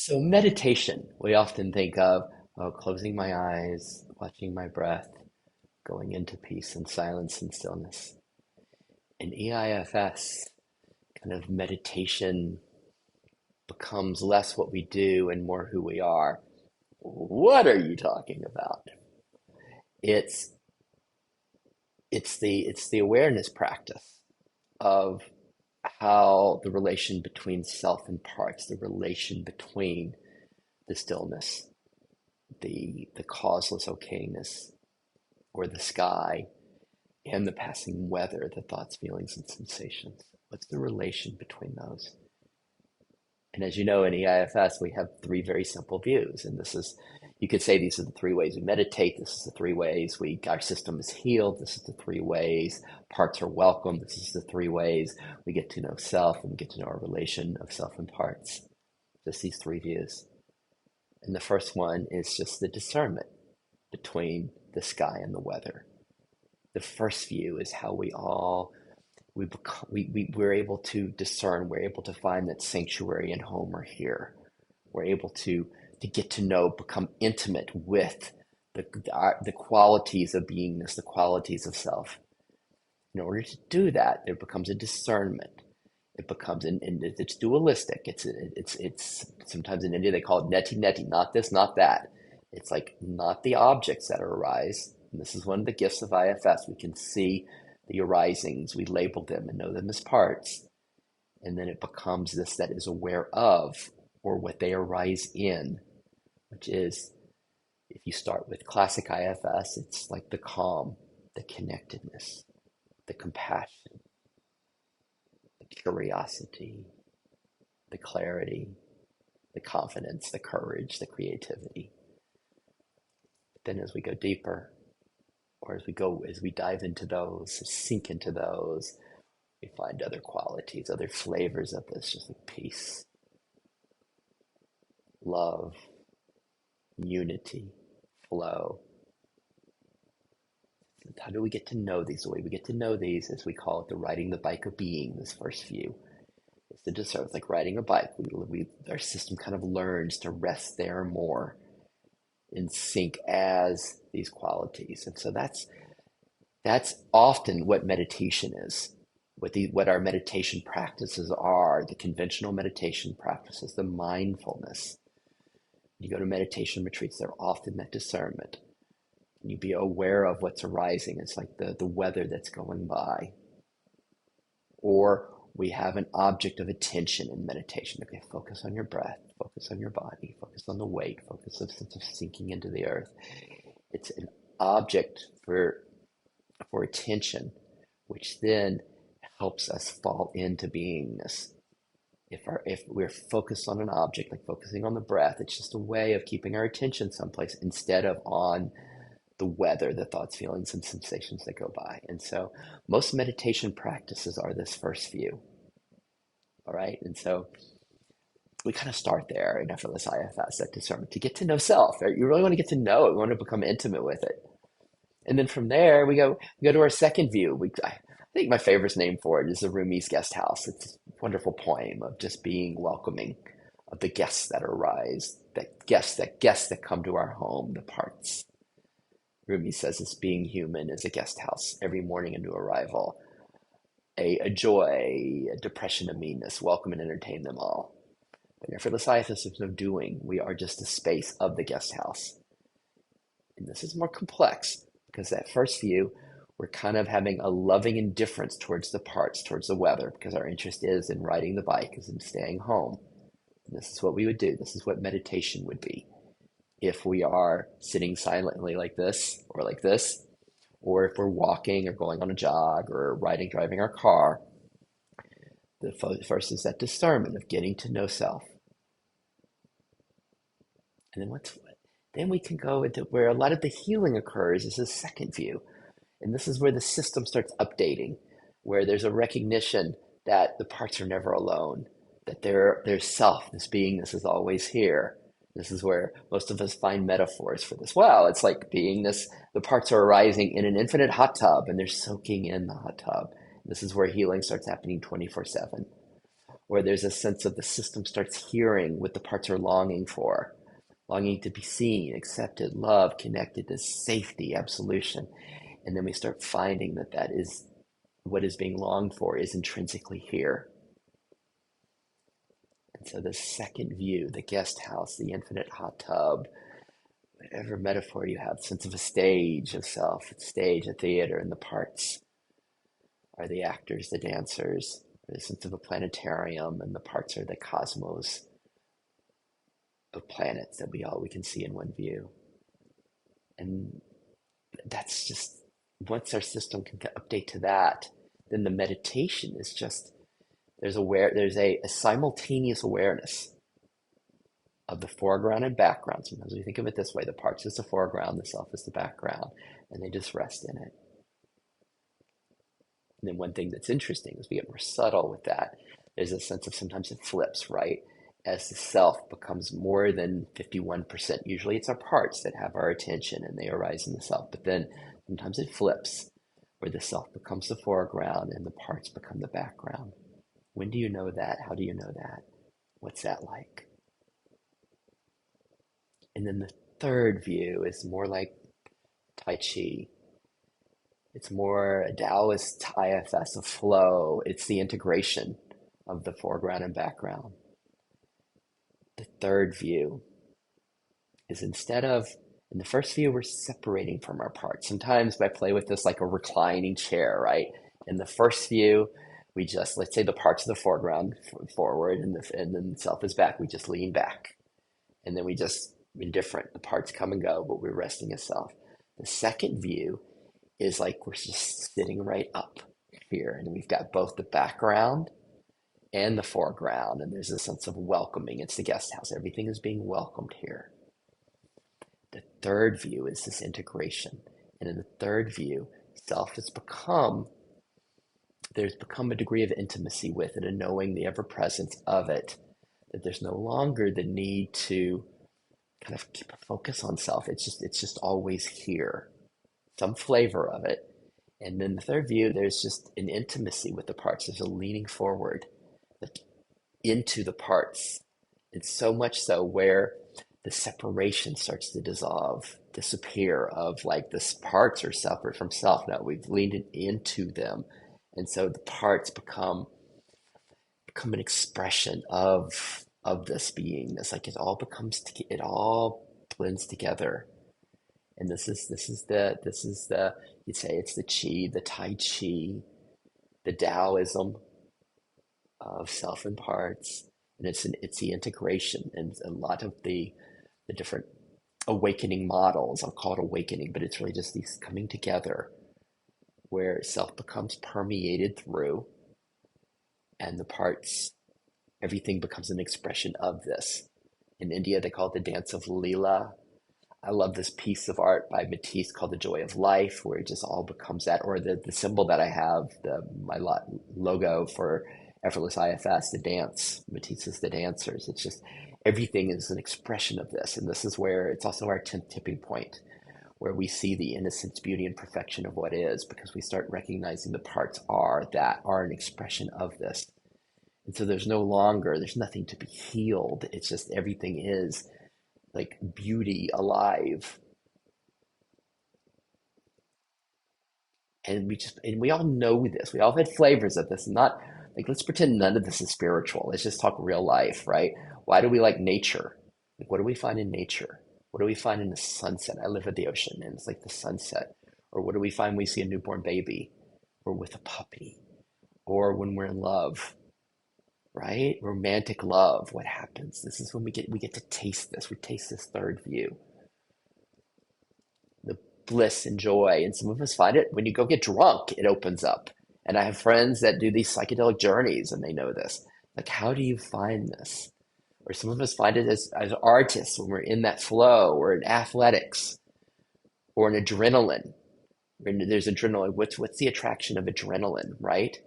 So meditation, we often think of, oh, closing my eyes, watching my breath, going into peace and silence and stillness. In EIFS, kind of meditation becomes less what we do and more who we are. What are you talking about? It's it's the awareness practice of how the relation between self and parts, the relation between the stillness, the causeless okayness, or the sky, and the passing weather, the thoughts, feelings, and sensations. What's the relation between those? And as you know, in EIFS, we have three very simple views. And this is, you could say these are the three ways we meditate. This is the three ways our system is healed. This is the three ways parts are welcome. This is the three ways we get to know self and we get to know our relation of self and parts. Just these three views. And the first one is just the discernment between the sky and the weather. The first view is how we're able to discern, we're able to find that sanctuary and home are here. We're able to get to know, become intimate with the qualities of beingness, the qualities of self. In order to do that, there becomes a discernment. It becomes, and it's dualistic. It's sometimes in India they call it neti neti, not this, not that. It's like not the objects that arise. And this is one of the gifts of IFS. We can see the arisings, we label them and know them as parts. And then it becomes this that is aware of, or what they arise in, which is, if you start with classic IFS, it's like the calm, the connectedness, the compassion, the curiosity, the clarity, the confidence, the courage, the creativity. But then as we go deeper, or as we dive into those, sink into those, we find other qualities, other flavors of this, just like peace, love, unity, flow. And how do we get to know these? The way we get to know these is we call it the riding the bike of being, this first view. It's the discern, it's like riding a bike. Our system kind of learns to rest there more in sync as these qualities. And so that's often what meditation is, what our meditation practices are, the conventional meditation practices, the mindfulness. You go to meditation retreats, they're often that discernment. You be aware of what's arising. It's like the weather that's going by. Or we have an object of attention in meditation. Okay, focus on your breath, focus on your body, focus on the weight, focus on sense of sinking into the earth. It's an object for attention, which then helps us fall into beingness. If we're focused on an object, like focusing on the breath, it's just a way of keeping our attention someplace instead of on the weather, the thoughts, feelings, and sensations that go by. And so most meditation practices are this first view. All right. And so we kind of start there in effortless IFS, that discernment, to get to know self. Right? You really want to get to know it. We want to become intimate with it. And then from there, we go to our second view. I think my favorite name for it is the Rumi's Guest House. It's a wonderful poem of just being welcoming of the guests that arise, that guests that come to our home, the parts. Rumi says it's being human is a guest house, every morning a new arrival, a joy, a depression, a meanness, welcome and entertain them all. But effortless IFS is no doing. We are just a space of the guest house. And this is more complex because that first view, we're kind of having a loving indifference towards the parts, towards the weather, because our interest is in riding the bike, is in staying home. And this is what we would do. This is what meditation would be. If we are sitting silently like this, or if we're walking or going on a jog or driving our car, the first is that discernment of getting to know self. And then then we can go into where a lot of the healing occurs is the second view. And this is where the system starts updating, where there's a recognition that the parts are never alone, that there's self, this beingness is always here. This is where most of us find metaphors for this. Wow, it's like beingness, the parts are arising in an infinite hot tub and they're soaking in the hot tub. This is where healing starts happening 24/7. or there's a sense of the system starts hearing what the parts are longing for, longing to be seen, accepted, loved, connected to safety, absolution. And then we start finding that that is what is being longed for is intrinsically here. And so the second view, the guest house, the infinite hot tub, whatever metaphor you have, sense of a stage of self, a stage, a theater, and the parts are the actors, the dancers, the sense of a planetarium, and the parts are the cosmos of planets that we can see in one view. And that's just, once our system can update to that, then the meditation is just, there's a simultaneous awareness of the foreground and background. Sometimes we think of it this way: the parts is the foreground, the self is the background, and they just rest in it. And then one thing that's interesting is we get more subtle with that. There's a sense of sometimes it flips, right? As the self becomes more than 51%, usually it's our parts that have our attention and they arise in the self. But then sometimes it flips, where the self becomes the foreground and the parts become the background. When do you know that? How do you know that? What's that like? And then the third view is more like Tai Chi. It's more a Taoist EIFS, a flow. It's the integration of the foreground and background. The third view is, instead of, in the first view, we're separating from our parts. Sometimes I play with this like a reclining chair, right? In the first view, we just, let's say the parts of the foreground forward and then the self is back. We just lean back. And then we just, indifferent, the parts come and go, but we're resting as self. The second view is like we're just sitting right up here, and we've got both the background and the foreground, and there's a sense of welcoming. It's the guest house. Everything is being welcomed here. The third view is this integration. And in the third view, self has become, there's become a degree of intimacy with it, and knowing the ever-presence of it, that there's no longer the need to kind of keep a focus on self. It's just always here, some flavor of it. And then the third view, there's just an intimacy with the parts. There's a leaning forward into the parts. It's so much so where the separation starts to dissolve, disappear, of like the parts are separate from self. Now we've leaned into them. And so the parts become an expression of this beingness. Like it all blends together. And this is the, you'd say it's the chi, the Tai Chi, the Taoism of self and parts. And it's the integration, and a lot of the different awakening models, I'll call it awakening, but it's really just these coming together where self becomes permeated through, and the parts, everything becomes an expression of this. In India, they call it the dance of Leela. I love this piece of art by Matisse called The Joy of Life, where it just all becomes that, or the symbol that I have, my logo for Effortless EIFS, the dance. Matisse is the dancers. It's just, everything is an expression of this. And this is where it's also our 10th tipping point, where we see the innocence, beauty, and perfection of what is, because we start recognizing the parts are an expression of this. And so there's nothing to be healed. It's just everything is like beauty alive. And we all know this. We all had flavors of this. Not like, let's pretend none of this is spiritual. Let's just talk real life, right? Why do we like nature? Like, what do we find in nature? What do we find in the sunset? I live at the ocean, and it's like the sunset. Or what do we find when we see a newborn baby, or with a puppy, or when we're in love, right? Romantic love. What happens? This is when we get to taste this. We taste this third view, the bliss and joy. And some of us find it when you go get drunk, it opens up. And I have friends that do these psychedelic journeys, and they know this. Like, how do you find this? Or some of us find it as artists when we're in that flow, or in athletics, or in adrenaline. There's adrenaline. What's the attraction of adrenaline, right?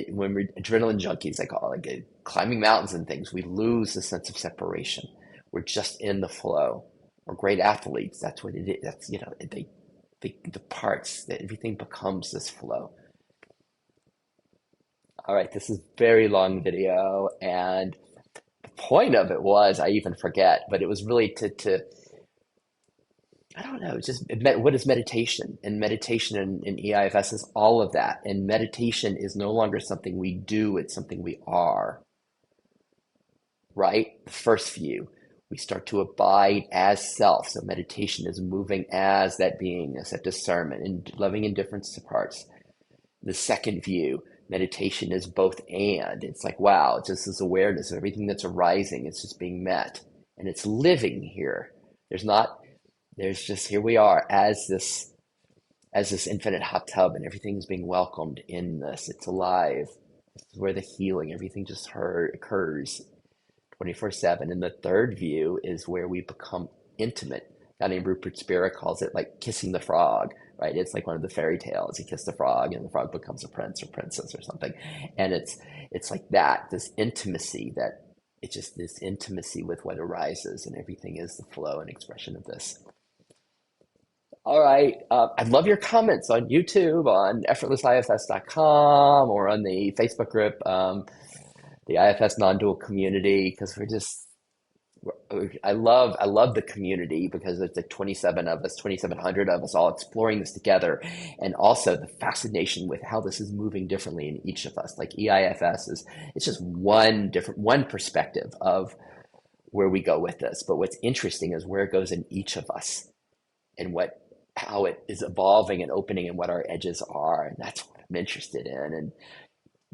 When we're adrenaline junkies, I call it, like climbing mountains and things, we lose the sense of separation. We're just in the flow. We're great athletes. That's what it is. That's, the parts, that everything becomes this flow. All right, this is a very long video, and the point of it was, I even forget, but it was really to I don't know, just what is meditation? And meditation in EIFS is all of that. And meditation is no longer something we do, it's something we are, right? The first view, we start to abide as self. So meditation is moving as that beingness, that discernment, and loving indifference to parts. The second view, meditation is both and. It's like, wow, it's just this awareness of everything that's arising. It's just being met. And it's living here. There's not, there's just here we are as this infinite hot tub, and everything's being welcomed in this. It's alive. This is where the healing, everything just occurs 24/7. And the third view is where we become intimate. A guy named Rupert Spira calls it like kissing the frog, right? It's like one of the fairy tales. You kiss the frog and the frog becomes a prince or princess or something. And it's like that, this intimacy that it's just this intimacy with what arises, and everything is the flow and expression of this. All right. I'd love your comments on YouTube, on effortlessifs.com, or on the Facebook group, the IFS non-dual community, because I love the community because it's like 27 of us, 2,700 of us all exploring this together. And also the fascination with how this is moving differently in each of us. Like EIFS it's just one perspective of where we go with this. But what's interesting is where it goes in each of us, and how it is evolving and opening, and what our edges are. And that's what I'm interested in. And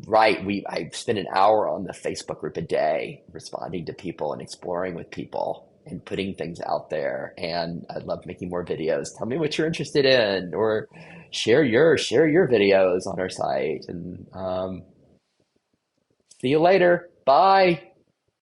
right, I spend an hour on the Facebook group a day responding to people and exploring with people and putting things out there. And I love making more videos. Tell me what you're interested in, or share your videos on our site. And see you later. Bye.